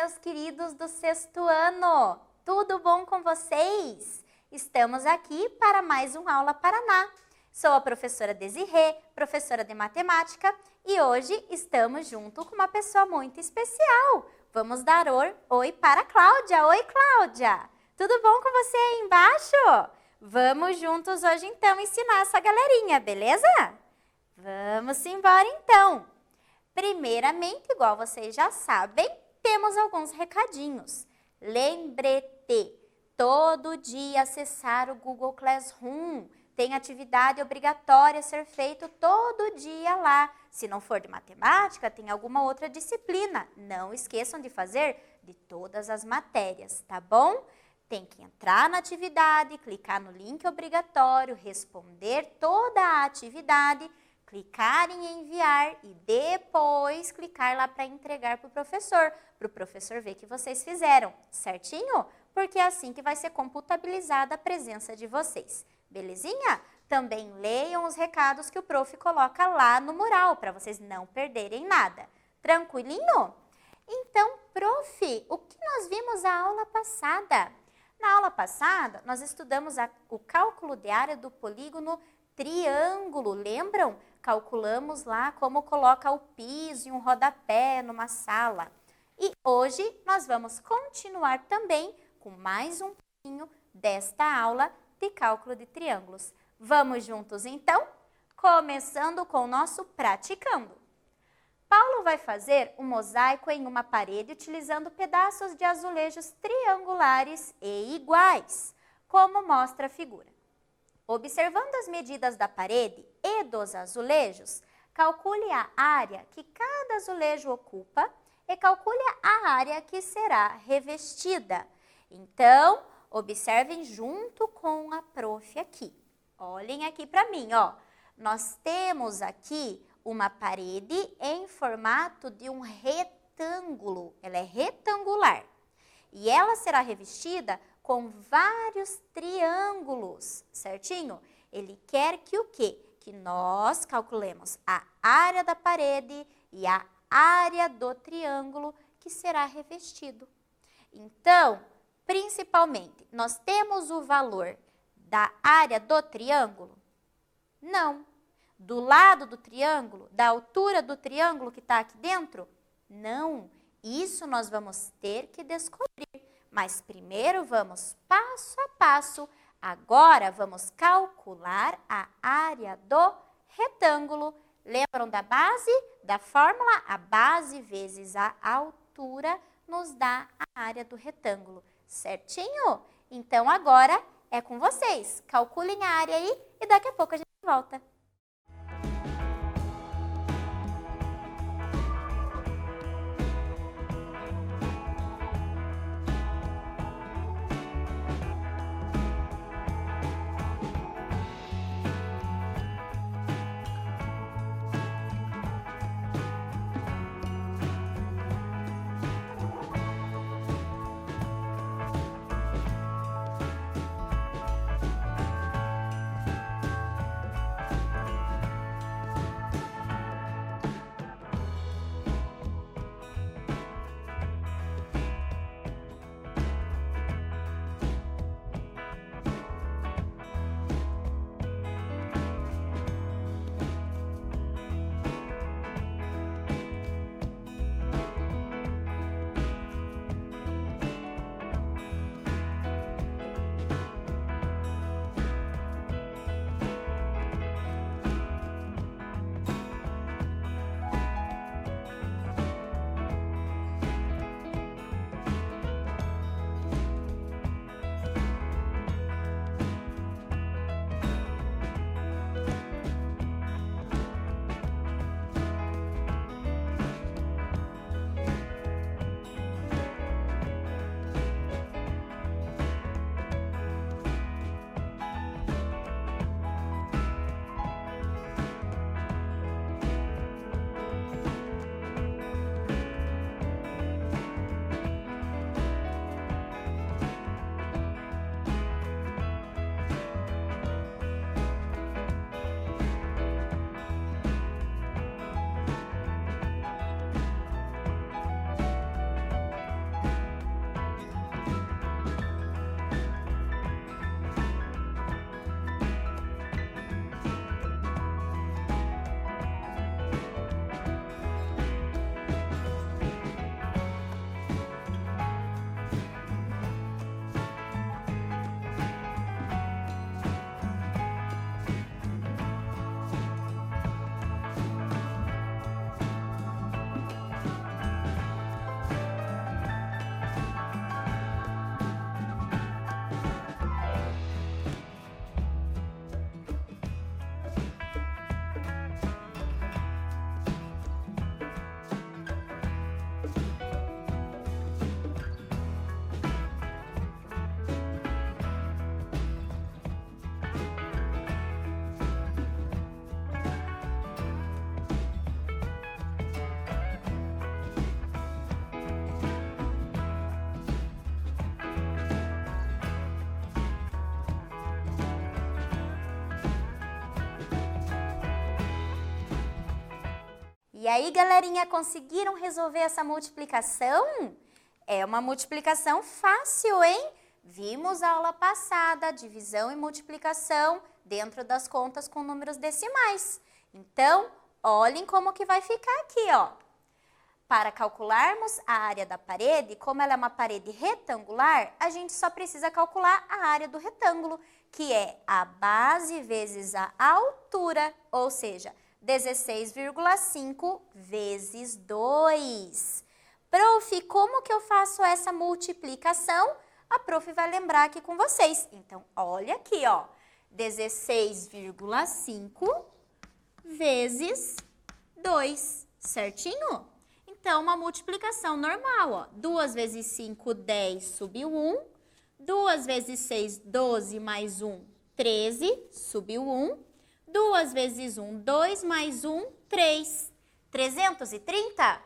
meus queridos do sexto ano! Tudo bom com vocês? Estamos aqui para mais um Aula Paraná. Sou a professora Desirê, professora de matemática, e hoje estamos junto com uma pessoa muito especial. Vamos dar oi para a Cláudia. Oi, Cláudia! Tudo bom com você aí embaixo? Vamos juntos hoje então ensinar essa galerinha, beleza? Vamos embora então! Primeiramente, igual vocês já sabem, temos alguns recadinhos. Lembrete, todo dia acessar o Google Classroom. Tem atividade obrigatória a ser feito todo dia lá. Se não for de matemática, tem alguma outra disciplina. Não esqueçam de fazer de todas as matérias, tá bom? Tem que entrar na atividade, clicar no link obrigatório, responder toda a atividade, clicar em enviar e depois clicar lá para entregar para o professor ver que vocês fizeram, certinho? Porque é assim que vai ser computabilizada a presença de vocês, belezinha? Também leiam os recados que o prof coloca lá no mural, para vocês não perderem nada. Tranquilinho? Então, prof, o que nós vimos na aula passada? Na aula passada, nós estudamos o cálculo de área do polígono triângulo, lembram? Calculamos lá como coloca o piso e um rodapé numa sala. E hoje nós vamos continuar também com mais um pouquinho desta aula de cálculo de triângulos. Vamos juntos então? Começando com o nosso praticando. Paulo vai fazer um mosaico em uma parede utilizando pedaços de azulejos triangulares e iguais, como mostra a figura. Observando as medidas da parede e dos azulejos, calcule a área que cada azulejo ocupa e calcule a área que será revestida. Então, observem junto com a prof aqui. Olhem aqui para mim, ó. Nós temos aqui uma parede em formato de um retângulo. Ela é retangular. E ela será revestida com vários triângulos, certinho? Ele quer que o quê? Que nós calculemos a área da parede e a área do triângulo que será revestido. Então, principalmente, nós temos o valor da área do triângulo? Não. Do lado do triângulo? Da altura do triângulo que está aqui dentro? Não. Isso nós vamos ter que descobrir. Mas primeiro vamos passo a passo. Agora vamos calcular a área do retângulo. Lembram da base? Da fórmula? A base vezes a altura nos dá a área do retângulo. Certinho? Então agora é com vocês. Calculem a área aí e daqui a pouco a gente volta. E aí, galerinha, conseguiram resolver essa multiplicação? É uma multiplicação fácil, hein? Vimos a aula passada, divisão e multiplicação dentro das contas com números decimais. Então, olhem como que vai ficar aqui, ó. Para calcularmos a área da parede, como ela é uma parede retangular, a gente só precisa calcular a área do retângulo, que é a base vezes a altura, ou seja, 16,5 vezes 2. Prof, como que eu faço essa multiplicação? A prof vai lembrar aqui com vocês. Então, olha aqui, ó, 16,5 vezes 2, certinho? Então, uma multiplicação normal, ó. 2 vezes 5, 10, subiu 1. 2 vezes 6, 12, mais 1, 13, subiu 1. 2 vezes 1, 2, mais 1, 3. 330?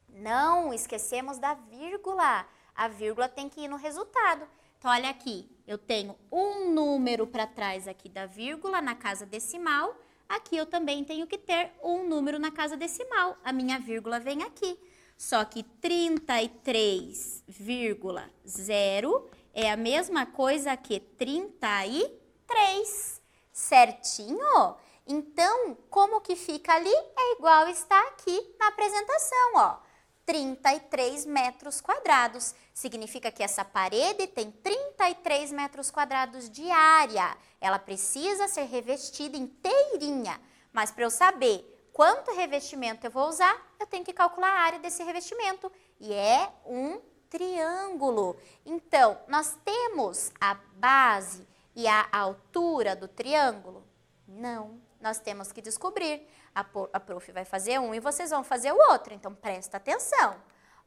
Não, esquecemos da vírgula. A vírgula tem que ir no resultado. Então, olha aqui, eu tenho um número para trás aqui da vírgula na casa decimal. Aqui eu também tenho que ter um número na casa decimal. A minha vírgula vem aqui. Só que 33,0 é a mesma coisa que 33. Certinho? Então, como que fica ali? É igual está aqui na apresentação, ó. 33 metros quadrados. Significa que essa parede tem 33 metros quadrados de área. Ela precisa ser revestida inteirinha. Mas para eu saber quanto revestimento eu vou usar, eu tenho que calcular a área desse revestimento. E é um triângulo. Então, nós temos a base e a altura do triângulo? Não. Nós temos que descobrir. A prof vai fazer um e vocês vão fazer o outro, então presta atenção.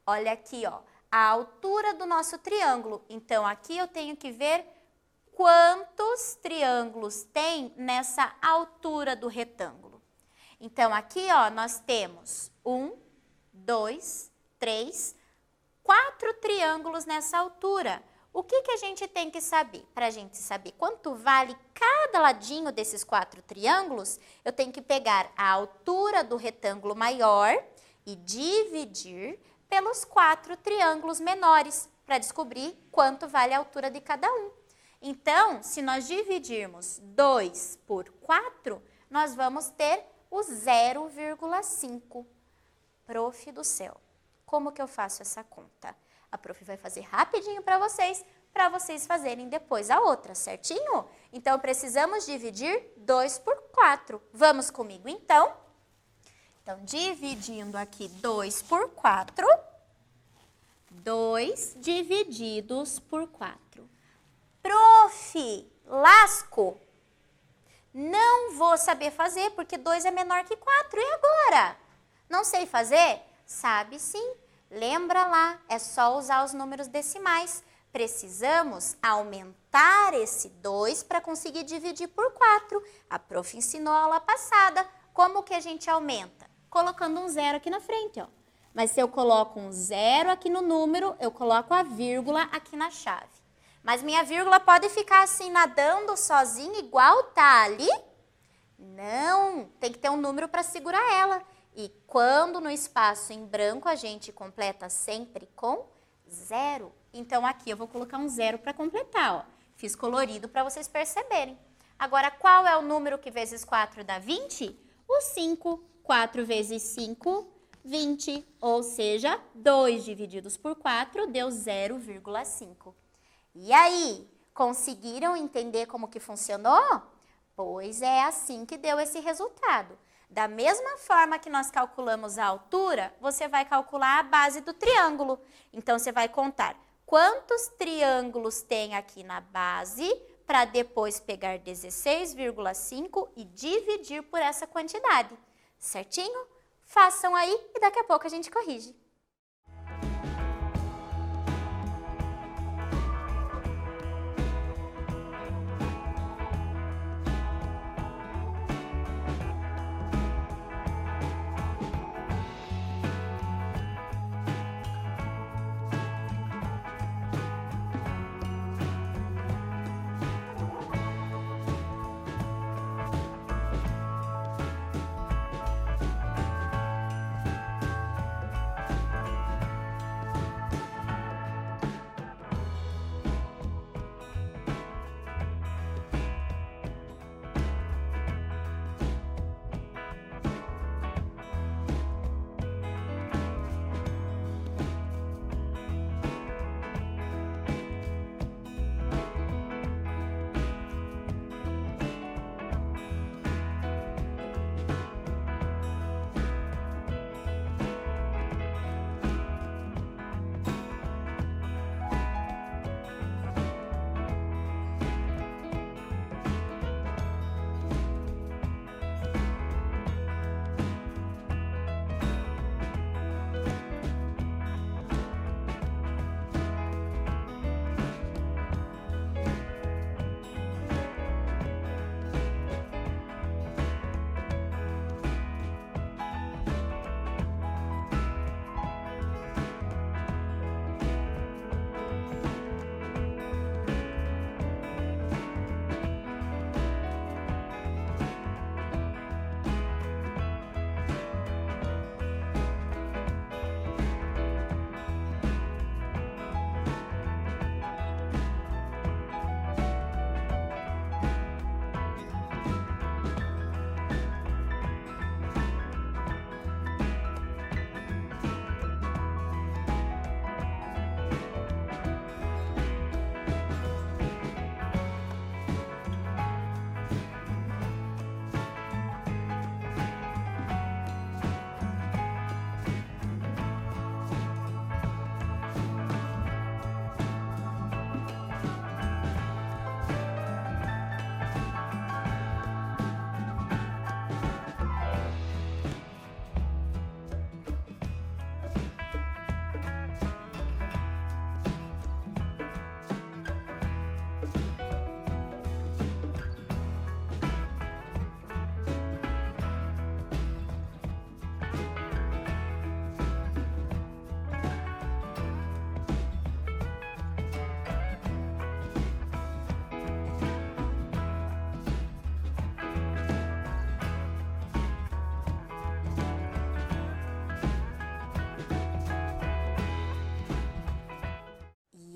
Olha aqui, ó, a altura do nosso triângulo. Então, aqui eu tenho que ver quantos triângulos tem nessa altura do retângulo. Então, aqui, ó, nós temos 1, 2, 3, 4 triângulos nessa altura. O que a gente tem que saber? Para a gente saber quanto vale cada ladinho desses 4 triângulos, eu tenho que pegar a altura do retângulo maior e dividir pelos 4 triângulos menores, para descobrir quanto vale a altura de cada um. Então, se nós dividirmos 2 por 4, nós vamos ter o 0,5. Prof do céu, como que eu faço essa conta? A prof vai fazer rapidinho para vocês fazerem depois a outra, certinho? Então, precisamos dividir 2 por 4. Vamos comigo, então? Então, dividindo aqui 2 por 4, 2 divididos por 4. Prof, lasco. Não vou saber fazer, porque 2 é menor que 4. E agora? Não sei fazer? Sabe sim. Lembra lá, é só usar os números decimais. Precisamos aumentar esse 2 para conseguir dividir por 4. A prof ensinou a aula passada. Como que a gente aumenta? Colocando um 0 aqui na frente, ó. Mas se eu coloco um 0 aqui no número, eu coloco a vírgula aqui na chave. Mas minha vírgula pode ficar assim, nadando sozinha, igual tá ali? Não, tem que ter um número para segurar ela. E quando no espaço em branco a gente completa sempre com 0. Então, aqui eu vou colocar um 0 para completar, ó. Fiz colorido para vocês perceberem. Agora, qual é o número que vezes 4 dá 20? O 5. 4 vezes 5, 20. Ou seja, 2 divididos por 4 deu 0,5. E aí, conseguiram entender como que funcionou? Pois é assim que deu esse resultado. Da mesma forma que nós calculamos a altura, você vai calcular a base do triângulo. Então, você vai contar quantos triângulos tem aqui na base, para depois pegar 16,5 e dividir por essa quantidade. Certinho? Façam aí e daqui a pouco a gente corrige.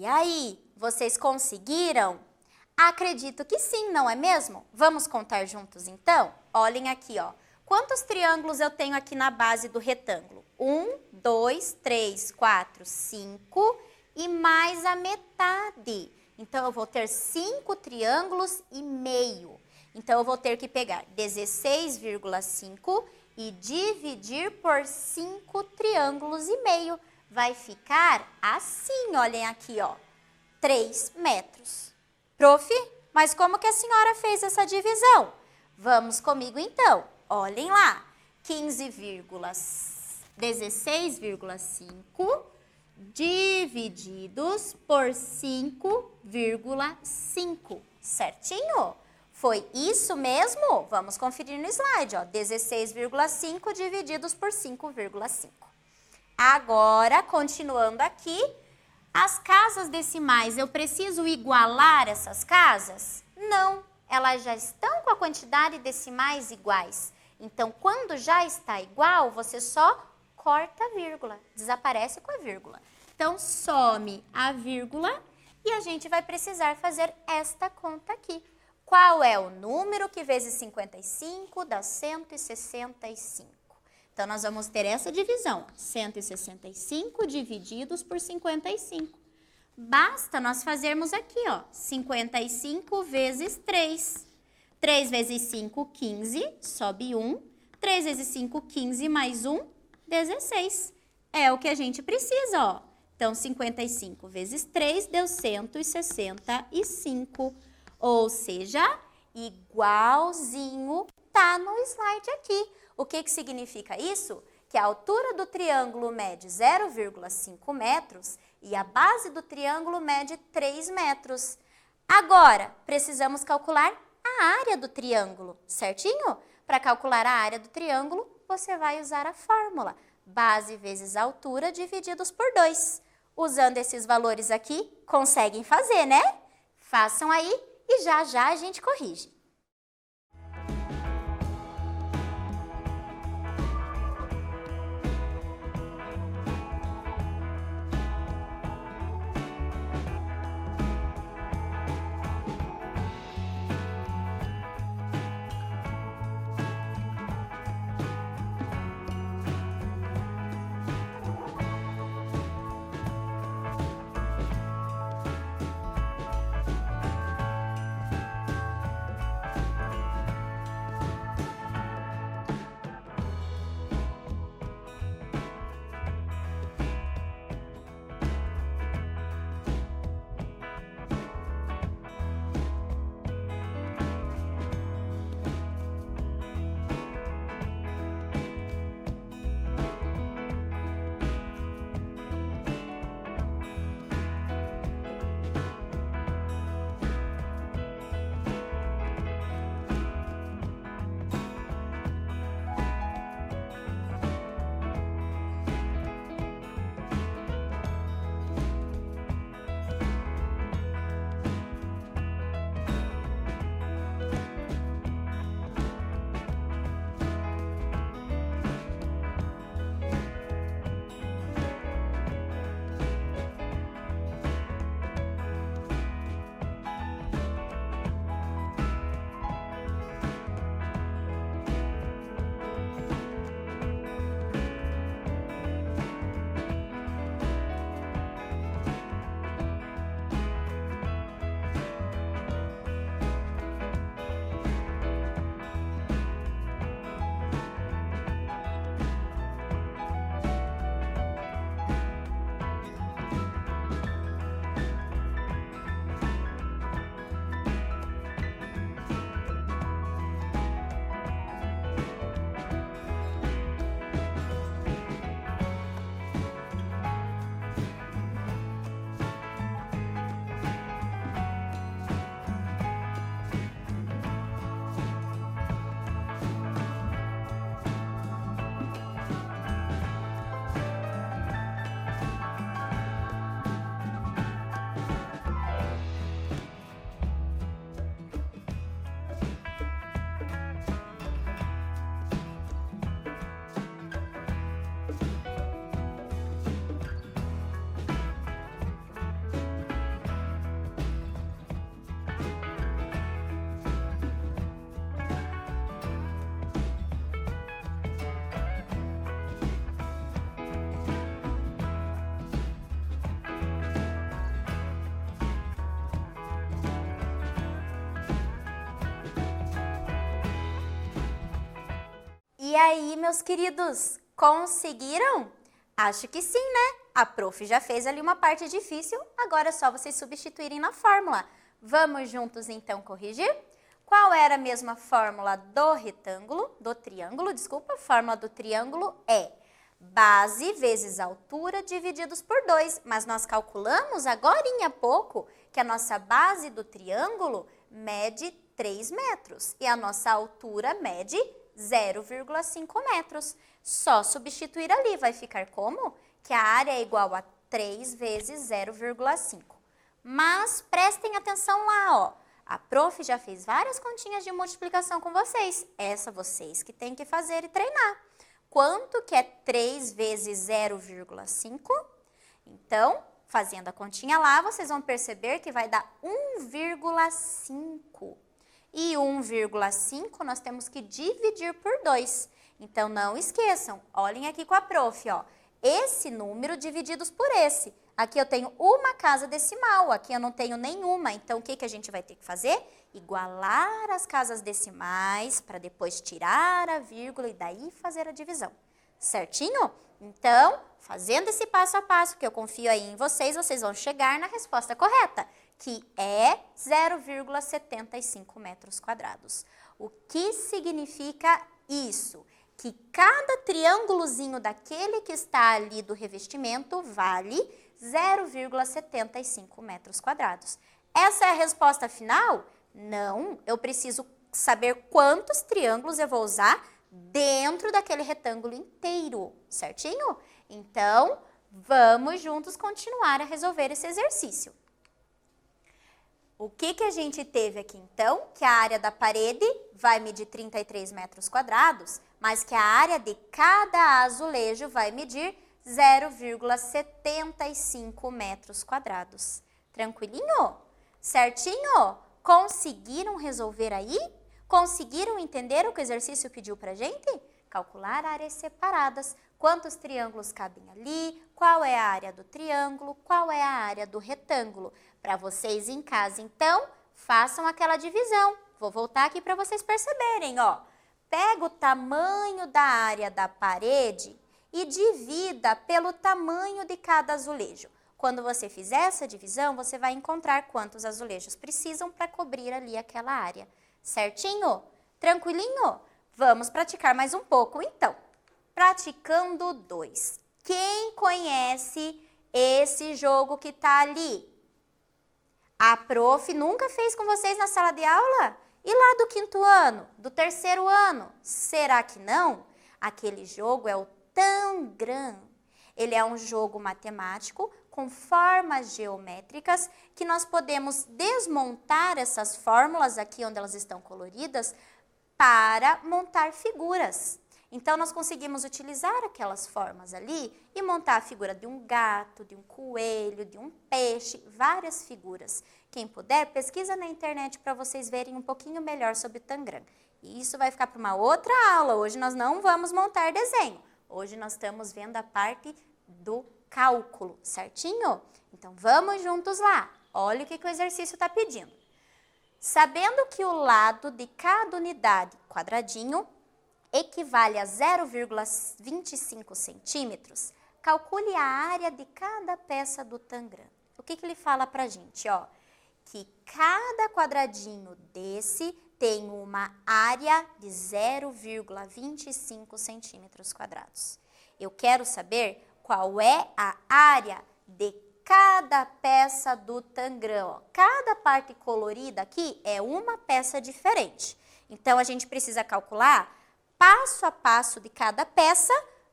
E aí, vocês conseguiram? Acredito que sim, não é mesmo? Vamos contar juntos então? Olhem aqui, ó. Quantos triângulos eu tenho aqui na base do retângulo? 1, 2, 3, 4, 5 e mais a metade. Então, eu vou ter 5 triângulos e meio. Então, eu vou ter que pegar 16,5 e dividir por 5 triângulos e meio. Vai ficar assim, olhem aqui, ó, 3 metros. Prof, mas como que a senhora fez essa divisão? Vamos comigo então, olhem lá, 16,5 divididos por 5,5, certinho? Foi isso mesmo? Vamos conferir no slide, ó, 16,5 divididos por 5,5. Agora, continuando aqui, as casas decimais, eu preciso igualar essas casas? Não, elas já estão com a quantidade de decimais iguais. Então, quando já está igual, você só corta a vírgula, desaparece com a vírgula. Então, some a vírgula e a gente vai precisar fazer esta conta aqui. Qual é o número que vezes 55 dá 165? Então, nós vamos ter essa divisão, 165 divididos por 55. Basta nós fazermos aqui, ó, 55 vezes 3. 3 vezes 5, 15, sobe 1. 3 vezes 5, 15, mais 1, 16. É o que a gente precisa, ó. Então, 55 vezes 3 deu 165. Ou seja, igualzinho tá no slide aqui. O que que significa isso? Que a altura do triângulo mede 0,5 metros e a base do triângulo mede 3 metros. Agora, precisamos calcular a área do triângulo, certinho? Para calcular a área do triângulo, você vai usar a fórmula base vezes altura divididos por 2. Usando esses valores aqui, conseguem fazer, né? Façam aí e já já a gente corrige. E aí, meus queridos, conseguiram? Acho que sim, né? A prof já fez ali uma parte difícil, agora é só vocês substituírem na fórmula. Vamos juntos, então, corrigir? Qual era a mesma fórmula do retângulo, do triângulo, desculpa? A fórmula do triângulo é base vezes altura divididos por 2. Mas nós calculamos agorinha há pouco que a nossa base do triângulo mede 3 metros e a nossa altura mede 0,5 metros. Só substituir ali, vai ficar como? Que a área é igual a 3 vezes 0,5. Mas prestem atenção lá, ó. A prof já fez várias continhas de multiplicação com vocês. Essa vocês que tem que fazer e treinar. Quanto que é 3 vezes 0,5? Então, fazendo a continha lá, vocês vão perceber que vai dar 1,5. E 1,5 nós temos que dividir por 2. Então, não esqueçam, olhem aqui com a prof, ó. Esse número divididos por esse. Aqui eu tenho uma casa decimal, aqui eu não tenho nenhuma. Então, o que a gente vai ter que fazer? Igualar as casas decimais para depois tirar a vírgula e daí fazer a divisão. Certinho? Então, fazendo esse passo a passo, que eu confio aí em vocês, vocês vão chegar na resposta correta, que é 0,75 metros quadrados. O que significa isso? Que cada triângulozinho daquele que está ali do revestimento vale 0,75 metros quadrados. Essa é a resposta final? Não, eu preciso saber quantos triângulos eu vou usar dentro daquele retângulo inteiro, certinho? Então, vamos juntos continuar a resolver esse exercício. O que a gente teve aqui, então? Que a área da parede vai medir 33 metros quadrados, mas que a área de cada azulejo vai medir 0,75 metros quadrados. Tranquilinho? Certinho? Conseguiram resolver aí? Conseguiram entender o que o exercício pediu pra gente? Calcular áreas separadas. Quantos triângulos cabem ali? Qual é a área do triângulo? Qual é a área do retângulo? Para vocês em casa, então, façam aquela divisão. Vou voltar aqui para vocês perceberem, ó. Pega o tamanho da área da parede e divida pelo tamanho de cada azulejo. Quando você fizer essa divisão, você vai encontrar quantos azulejos precisam para cobrir ali aquela área. Certinho? Tranquilinho? Vamos praticar mais um pouco, então. Praticando 2. Quem conhece esse jogo que está ali? A prof nunca fez com vocês na sala de aula? E lá do 5º ano? Do 3º ano? Será que não? Aquele jogo é o Tangram. Ele é um jogo matemático com formas geométricas que nós podemos desmontar essas fórmulas aqui onde elas estão coloridas para montar figuras. Então, nós conseguimos utilizar aquelas formas ali e montar a figura de um gato, de um coelho, de um peixe, várias figuras. Quem puder, pesquisa na internet para vocês verem um pouquinho melhor sobre o Tangram. E isso vai ficar para uma outra aula. Hoje nós não vamos montar desenho. Hoje nós estamos vendo a parte do cálculo, certinho? Então, vamos juntos lá. Olha o que o exercício está pedindo. Sabendo que o lado de cada unidade, quadradinho, equivale a 0,25 centímetros, calcule a área de cada peça do Tangram. O que ele fala para a gente? Ó, que cada quadradinho desse tem uma área de 0,25 centímetros quadrados. Eu quero saber qual é a área de cada peça do Tangram. Ó. Cada parte colorida aqui é uma peça diferente. Então, a gente precisa calcular passo a passo de cada peça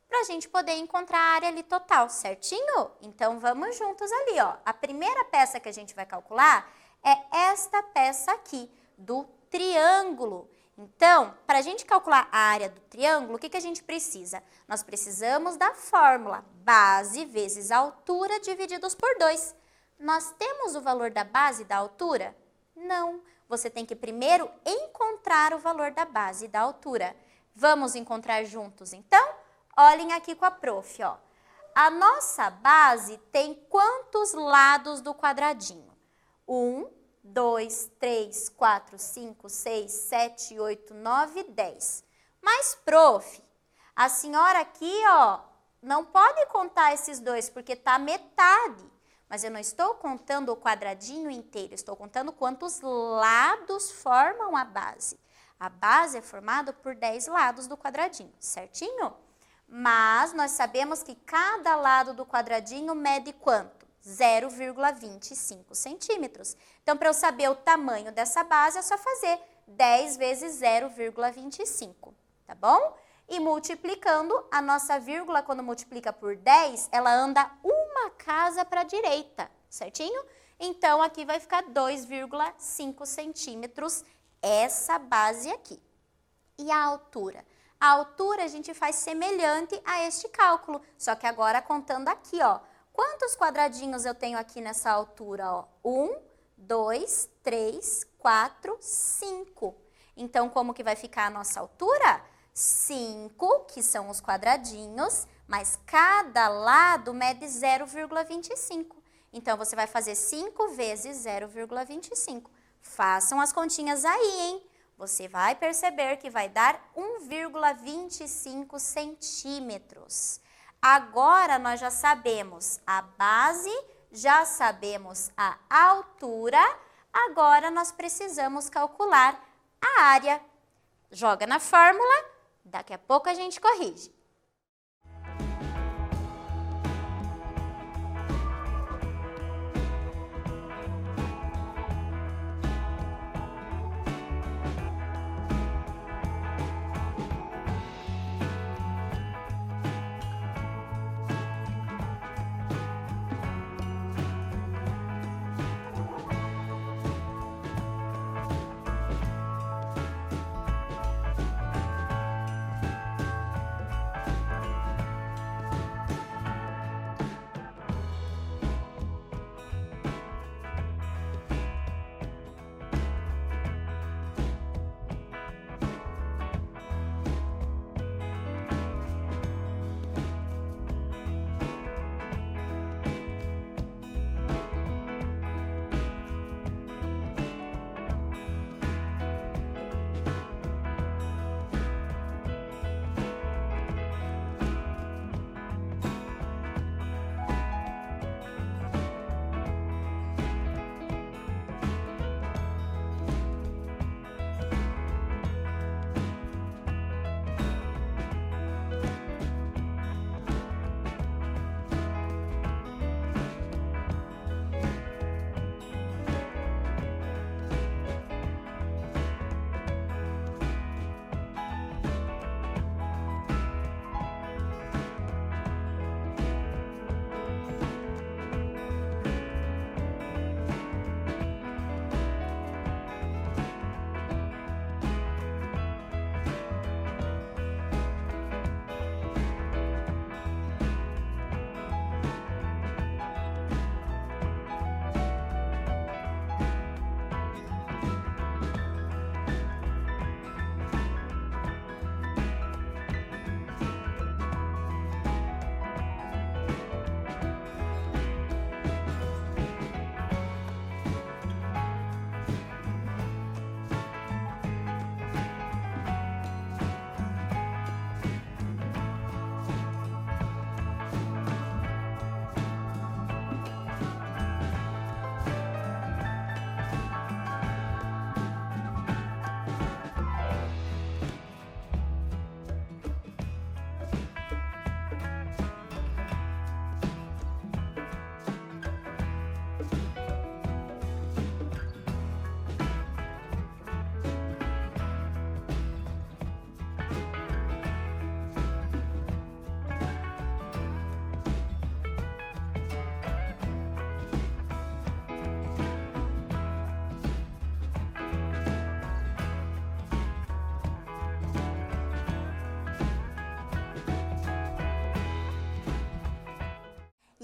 para a gente poder encontrar a área ali total, certinho? Então, vamos juntos ali, ó. A primeira peça que a gente vai calcular é esta peça aqui, do triângulo. Então, para a gente calcular a área do triângulo, o que a gente precisa? Nós precisamos da fórmula base vezes altura divididos por 2. Nós temos o valor da base e da altura? Não. Você tem que primeiro encontrar o valor da base e da altura. Vamos encontrar juntos, então? Olhem aqui com a prof, ó. A nossa base tem quantos lados do quadradinho? 1, 2, 3, 4, 5, 6, 7, 8, 9, 10. Mas, prof, a senhora aqui, ó, não pode contar esses dois porque tá metade. Mas eu não estou contando o quadradinho inteiro, estou contando quantos lados formam a base. A base é formada por 10 lados do quadradinho, certinho? Mas nós sabemos que cada lado do quadradinho mede quanto? 0,25 centímetros. Então, para eu saber o tamanho dessa base, é só fazer 10 vezes 0,25, tá bom? E multiplicando, a nossa vírgula, quando multiplica por 10, ela anda uma casa para a direita, certinho? Então, aqui vai ficar 2,5 centímetros essa base aqui. E a altura? A altura a gente faz semelhante a este cálculo, só que agora contando aqui, ó. Quantos quadradinhos eu tenho aqui nessa altura, ó? 1, 2, 3, 4, 5. Então, como que vai ficar a nossa altura? 5, que são os quadradinhos, mas cada lado mede 0,25. Então, você vai fazer 5 vezes 0,25. Façam as continhas aí, hein? Você vai perceber que vai dar 1,25 centímetros. Agora, nós já sabemos a base, já sabemos a altura, agora nós precisamos calcular a área. Joga na fórmula, daqui a pouco a gente corrige.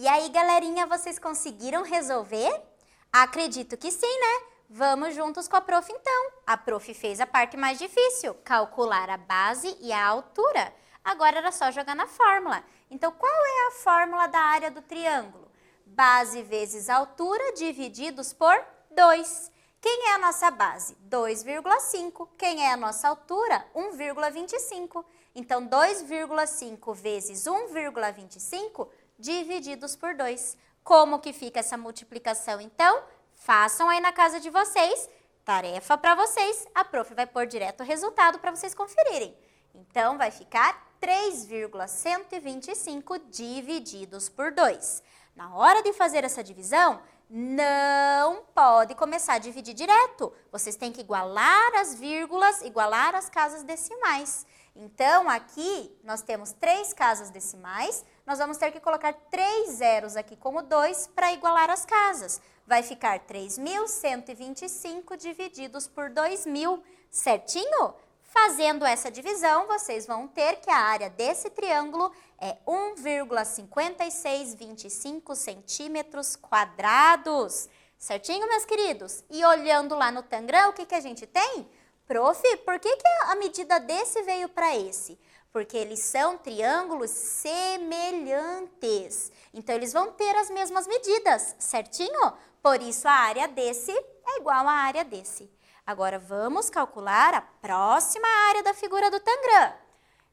E aí, galerinha, vocês conseguiram resolver? Acredito que sim, né? Vamos juntos com a prof então. A prof fez a parte mais difícil, calcular a base e a altura. Agora era só jogar na fórmula. Então, qual é a fórmula da área do triângulo? Base vezes altura divididos por 2. Quem é a nossa base? 2,5. Quem é a nossa altura? 1,25. Então, 2,5 vezes 1,25 divididos por 2. Como que fica essa multiplicação, então? Façam aí na casa de vocês. Tarefa para vocês. A prof vai pôr direto o resultado para vocês conferirem. Então, vai ficar 3,125 divididos por 2. Na hora de fazer essa divisão, não pode começar a dividir direto. Vocês têm que igualar as vírgulas, igualar as casas decimais. Então, aqui nós temos 3 casas decimais, nós vamos ter que colocar 3 zeros aqui como 2 para igualar as casas. Vai ficar 3.125 divididos por 2.000, certinho? Fazendo essa divisão, vocês vão ter que a área desse triângulo é 1,5625 centímetros quadrados. Certinho, meus queridos? E olhando lá no Tangram, o que a gente tem? Prof, por que a medida desse veio para esse? Porque eles são triângulos semelhantes. Então, eles vão ter as mesmas medidas, certinho? Por isso, a área desse é igual à área desse. Agora, vamos calcular a próxima área da figura do Tangram.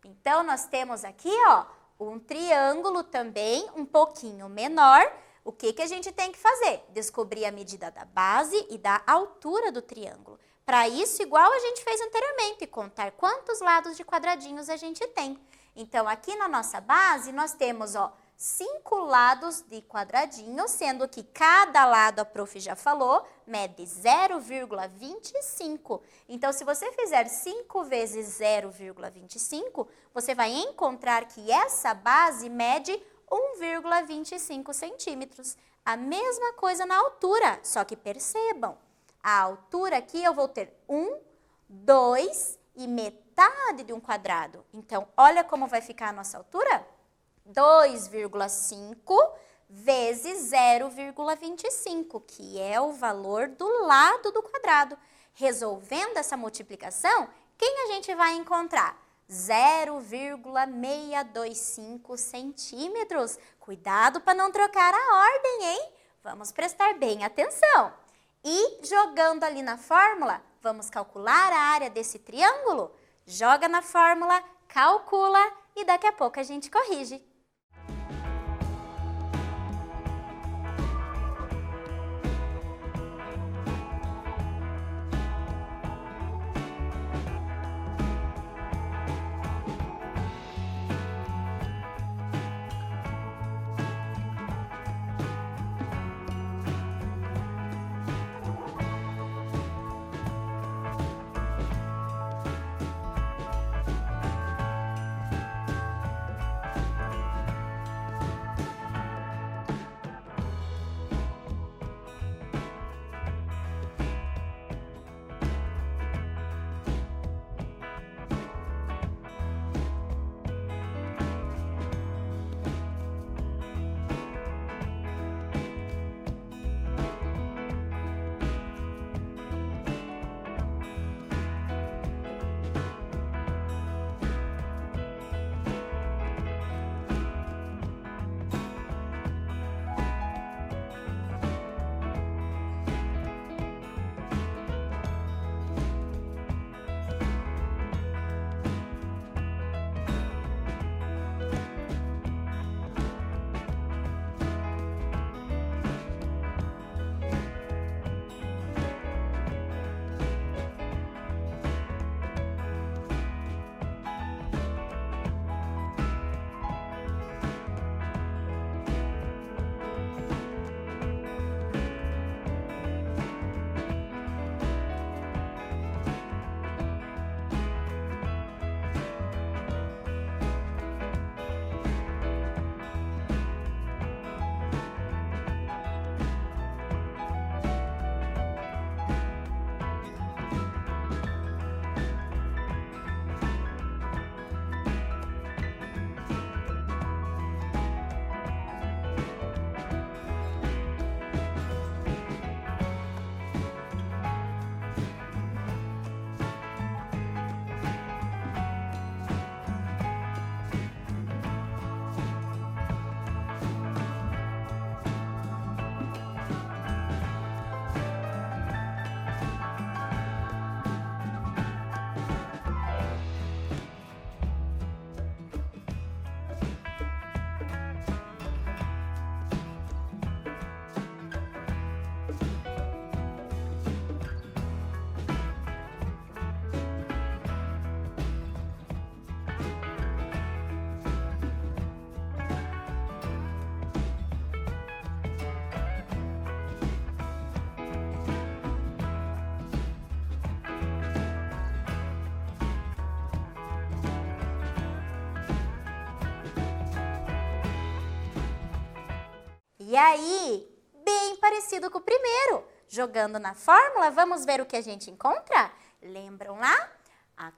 Então, nós temos aqui, ó, um triângulo também um pouquinho menor. O que a gente tem que fazer? Descobrir a medida da base e da altura do triângulo. Para isso, igual a gente fez anteriormente, contar quantos lados de quadradinhos a gente tem. Então, aqui na nossa base, nós temos, ó, 5 lados de quadradinho, sendo que cada lado, a prof já falou, mede 0,25. Então, se você fizer 5 vezes 0,25, você vai encontrar que essa base mede 1,25 centímetros. A mesma coisa na altura, só que percebam, a altura aqui eu vou ter 1, 2 e metade de um quadrado. Então, olha como vai ficar a nossa altura? 2,5 vezes 0,25, que é o valor do lado do quadrado. Resolvendo essa multiplicação, quem a gente vai encontrar? 0,625 centímetros. Cuidado para não trocar a ordem, hein? Vamos prestar bem atenção. E jogando ali na fórmula, vamos calcular a área desse triângulo? Joga na fórmula, calcula e daqui a pouco a gente corrige. E aí, bem parecido com o primeiro. Jogando na fórmula, vamos ver o que a gente encontra? Lembram lá?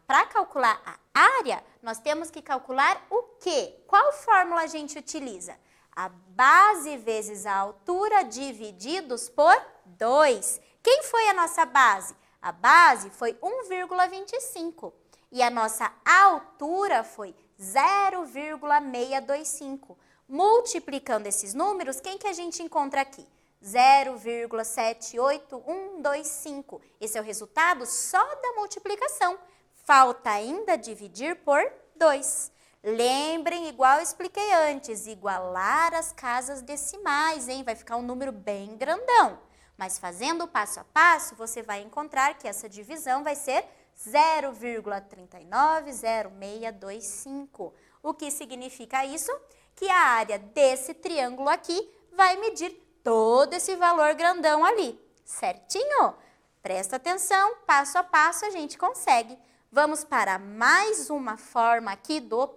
Para calcular a área, nós temos que calcular o quê? Qual fórmula a gente utiliza? A base vezes a altura divididos por 2. Quem foi a nossa base? A base foi 1,25 e a nossa altura foi 0,625. Multiplicando esses números, quem que a gente encontra aqui? 0,78125. Esse é o resultado só da multiplicação. Falta ainda dividir por 2. Lembrem, igual eu expliquei antes, igualar as casas decimais, hein? Vai ficar um número bem grandão. Mas fazendo o passo a passo, você vai encontrar que essa divisão vai ser 0,390625. O que significa isso? Que a área desse triângulo aqui vai medir todo esse valor grandão ali, certinho? Presta atenção, passo a passo a gente consegue. Vamos para mais uma forma aqui do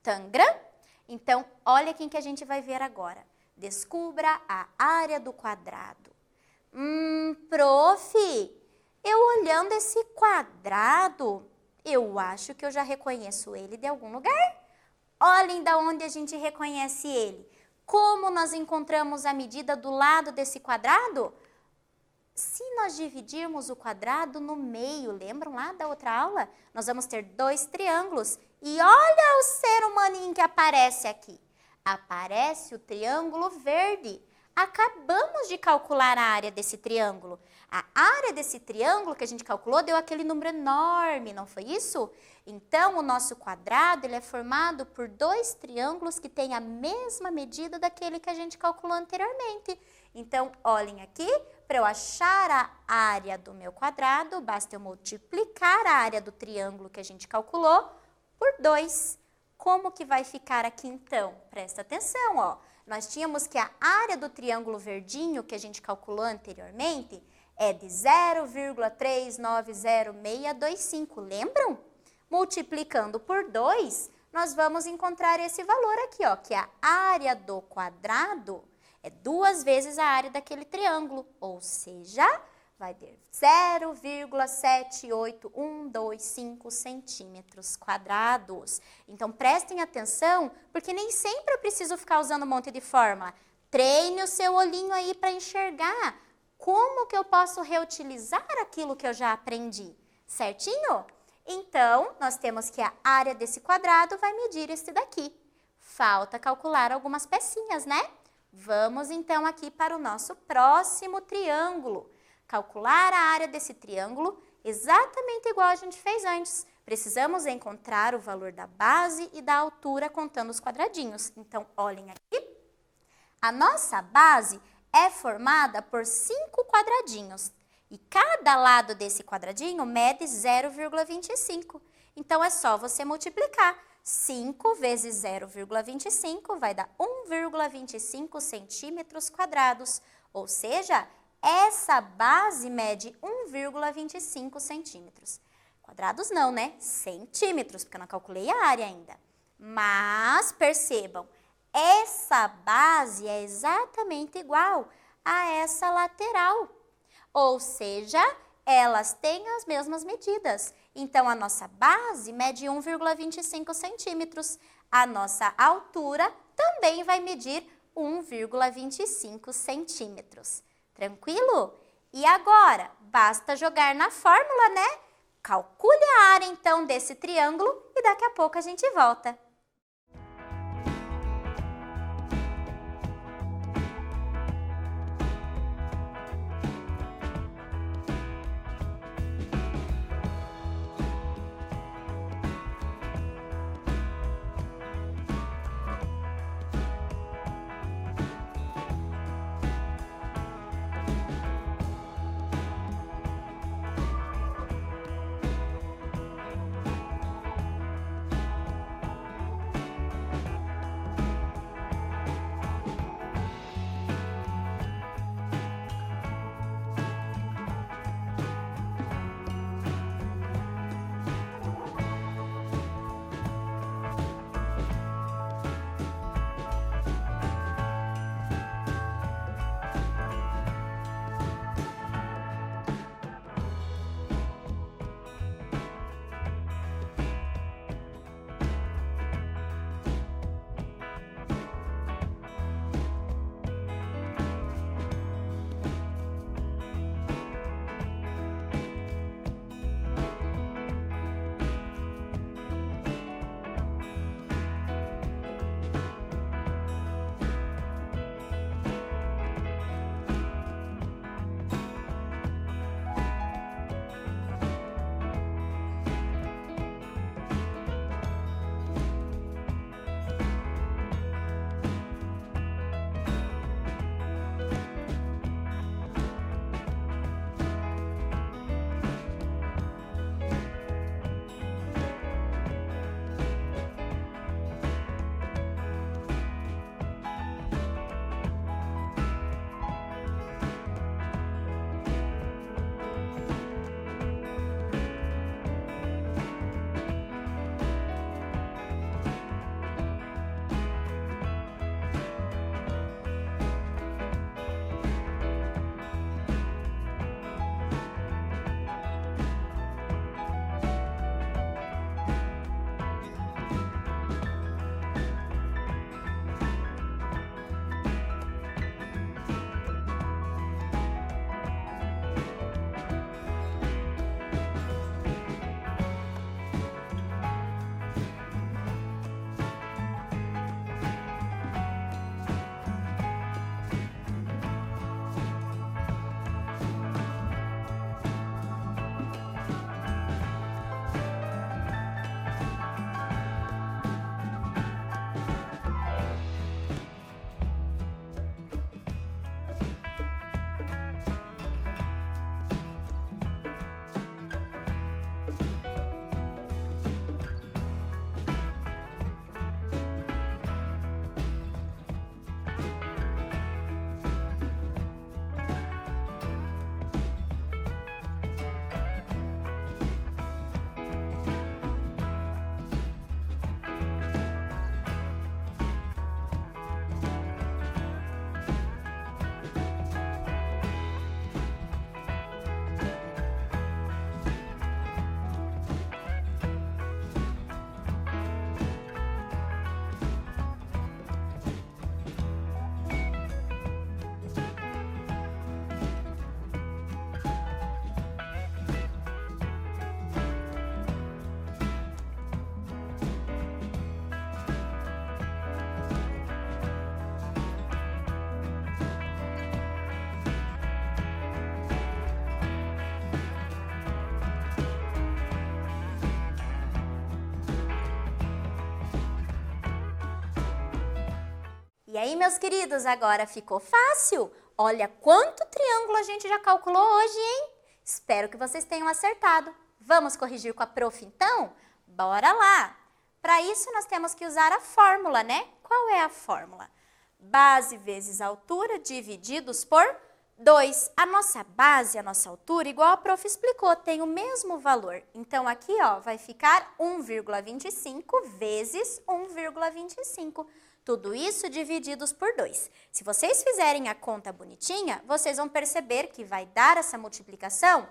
Tangram. Então, olha quem que a gente vai ver agora. Descubra a área do quadrado. Prof, eu olhando esse quadrado, eu acho que eu já reconheço ele de algum lugar. Olhem da onde a gente reconhece ele. Como nós encontramos a medida do lado desse quadrado? Se nós dividirmos o quadrado no meio, lembram lá da outra aula? Nós vamos ter 2 triângulos. E olha o ser humaninho que aparece aqui. Aparece o triângulo verde. Acabamos de calcular a área desse triângulo. A área desse triângulo que a gente calculou deu aquele número enorme, não foi isso? Então, o nosso quadrado ele é formado por 2 triângulos que têm a mesma medida daquele que a gente calculou anteriormente. Então, olhem aqui, para eu achar a área do meu quadrado, basta eu multiplicar a área do triângulo que a gente calculou por 2. Como que vai ficar aqui então? Presta atenção, ó. Nós tínhamos que a área do triângulo verdinho que a gente calculou anteriormente é de 0,390625, lembram? Multiplicando por 2, nós vamos encontrar esse valor aqui, ó, que a área do quadrado é 2 vezes a área daquele triângulo, ou seja, vai ter 0,78125 centímetros quadrados. Então, prestem atenção, porque nem sempre eu preciso ficar usando um monte de fórmula. Treine o seu olhinho aí para enxergar como que eu posso reutilizar aquilo que eu já aprendi, certinho? Então, nós temos que a área desse quadrado vai medir esse daqui. Falta calcular algumas pecinhas, né? Vamos então aqui para o nosso próximo triângulo. Calcular a área desse triângulo exatamente igual a gente fez antes. Precisamos encontrar o valor da base e da altura contando os quadradinhos. Então, olhem aqui. A nossa base é formada por 5 quadradinhos. E cada lado desse quadradinho mede 0,25. Então, é só você multiplicar. 5 vezes 0,25 vai dar 1,25 centímetros quadrados. Ou seja, essa base mede 1,25 centímetros. Quadrados não, né? Centímetros, porque eu não calculei a área ainda. Mas, percebam, essa base é exatamente igual a essa lateral. Ou seja, elas têm as mesmas medidas. Então, a nossa base mede 1,25 centímetros. A nossa altura também vai medir 1,25 centímetros. Tranquilo? E agora, basta jogar na fórmula, né? Calcule a área, então, desse triângulo e daqui a pouco a gente volta. E aí, meus queridos, agora ficou fácil? Olha quanto triângulo a gente já calculou hoje, hein? Espero que vocês tenham acertado. Vamos corrigir com a prof, então? Bora lá! Para isso, nós temos que usar a fórmula, né? Qual é a fórmula? Base vezes altura divididos por 2. A nossa base, a nossa altura, igual a prof explicou, tem o mesmo valor. Então, aqui, ó, vai ficar 1,25 vezes 1,25. Tudo isso divididos por 2. Se vocês fizerem a conta bonitinha, vocês vão perceber que vai dar essa multiplicação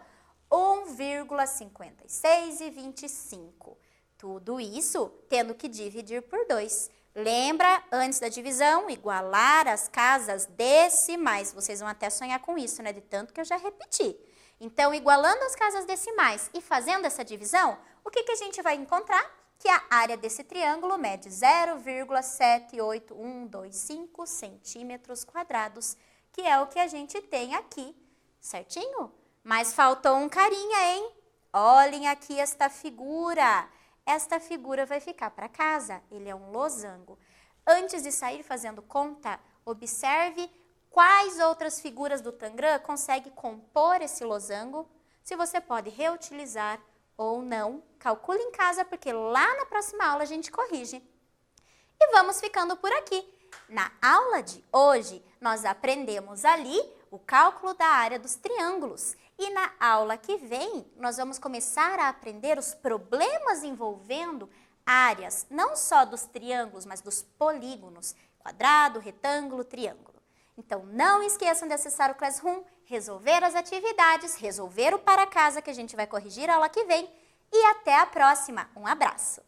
1,5625. Tudo isso tendo que dividir por 2. Lembra, antes da divisão, igualar as casas decimais. Vocês vão até sonhar com isso, né? De tanto que eu já repeti. Então, igualando as casas decimais e fazendo essa divisão, o que a gente vai encontrar? Que a área desse triângulo mede 0,78125 centímetros quadrados, que é o que a gente tem aqui, certinho? Mas faltou um carinha, hein? Olhem aqui esta figura. Esta figura vai ficar para casa, ele é um losango. Antes de sair fazendo conta, observe quais outras figuras do Tangram conseguem compor esse losango, se você pode reutilizar ou não. Calcule em casa, porque lá na próxima aula a gente corrige. E vamos ficando por aqui. Na aula de hoje, nós aprendemos ali o cálculo da área dos triângulos. E na aula que vem, nós vamos começar a aprender os problemas envolvendo áreas, não só dos triângulos, mas dos polígonos, quadrado, retângulo, triângulo. Então, não esqueçam de acessar o Classroom, resolver as atividades, resolver o para casa, que a gente vai corrigir a aula que vem. E até a próxima. Um abraço!